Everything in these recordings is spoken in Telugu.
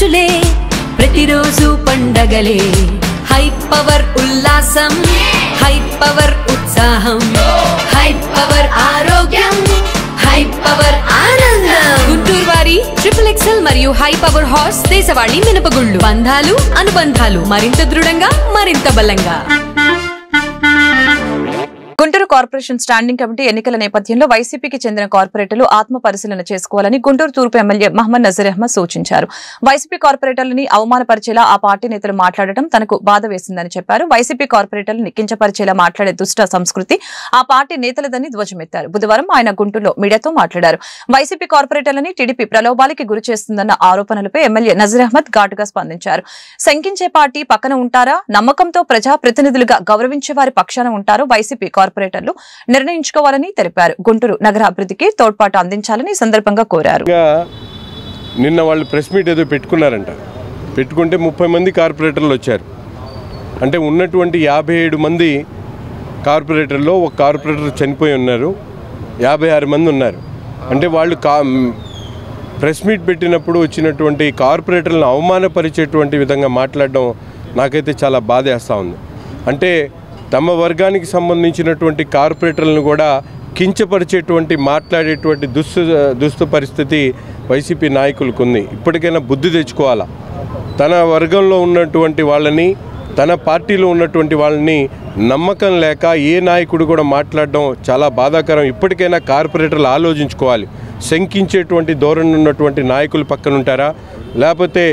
ఖర్చులే ప్రతిరోజు పండగలే హై పవర్ ఉల్లాసం హై పవర్ ఉత్సాహం హై పవర్ ఆరోగ్యం హై పవర్ ఆనందం గుంటూరు వారి XXL మరియు హై పవర్ హార్స్ దేశవాళీ మినపగుళ్ళు బంధాలు అనుబంధాలు మరింత దృఢంగా మరింత బలంగా గుంటూరు కార్పొరేషన్ స్టాండింగ్ కమిటీ ఎన్నికల నేపథ్యంలో వైసీపీకి చెందిన కార్పొరేటర్లు ఆత్మ పరిశీలన చేసుకోవాలని గుంటూరు తూర్పు ఎమ్మెల్యే మహమ్మద్ నజీర్ అహ్మద్ సూచించారు. వైసీపీ కార్పొరేటర్లని అవమానపరిచేలా ఆ పార్టీ నేతలు మాట్లాడటం తనకు బాధ వేసిందని చెప్పారు. వైసీపీ కార్పొరేటర్లను కించపరిచేలా మాట్లాడే దుష్ట సంస్కృతి ఆ పార్టీ నేతలదని ధ్వజమెత్తారు. బుధవారం ఆయన గుంటూరులో మీడియాతో మాట్లాడారు. వైసీపీ కార్పొరేటర్లని టీడీపీ ప్రలోభాలకి గురి చేస్తుందన్న ఆరోపణలపై ఎమ్మెల్యే నజీర్ అహ్మద్ ఘాటుగా స్పందించారు. శంకించే పార్టీ పక్కన ఉంటారా, నమ్మకంతో ప్రజా ప్రతినిధులుగా గౌరవించే వారి పక్షాన ఉంటారో వైసీపీ కార్పొరేటర్లు నిర్ణయించుకోవాలని తెలిపారు. గుంటూరు నగర అభివృద్ధికి తోడ్పాటు అందించాలని సందర్భంగా కోరారు. నిన్న వాళ్ళు ప్రెస్ మీట్ ఏదో పెట్టుకున్నారంట. పెట్టుకుంటే 30 మంది కార్పొరేటర్లు వచ్చారు. అంటే ఉన్నటువంటి 57 మంది కార్పొరేటర్లో ఒక కార్పొరేటర్ చనిపోయి ఉన్నారు, 56 మంది ఉన్నారు. అంటే వాళ్ళు ప్రెస్ మీట్ పెట్టినప్పుడు వచ్చినటువంటి కార్పొరేటర్లను అవమానపరిచేటువంటి విధంగా మాట్లాడడం నాకైతే చాలా బాధేస్తూ ఉంది. అంటే తమ వర్గానికి సంబంధించినటువంటి కార్పొరేటర్లను కూడా కించపరిచేటువంటి మాట్లాడేటువంటి దుస్తు పరిస్థితి వైసీపీ నాయకులకు ఉంది. ఇప్పటికైనా బుద్ధి తెచ్చుకోవాలా. తన వర్గంలో ఉన్నటువంటి వాళ్ళని, తన పార్టీలో ఉన్నటువంటి వాళ్ళని నమ్మకం లేక ఏ నాయకుడు కూడా మాట్లాడడం చాలా బాధాకరం. ఇప్పటికైనా కార్పొరేటర్లు ఆలోచించుకోవాలి. శంకించేటువంటి ధోరణి ఉన్నటువంటి నాయకులు పక్కన ఉంటారా, లేకపోతే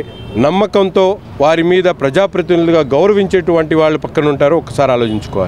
నమ్మకంతో వారి మీద ప్రజాప్రతినిధులుగా గౌరవించేటువంటి వాళ్ళు పక్కన ఉంటారో ఒకసారి ఆలోచించుకోవాలి.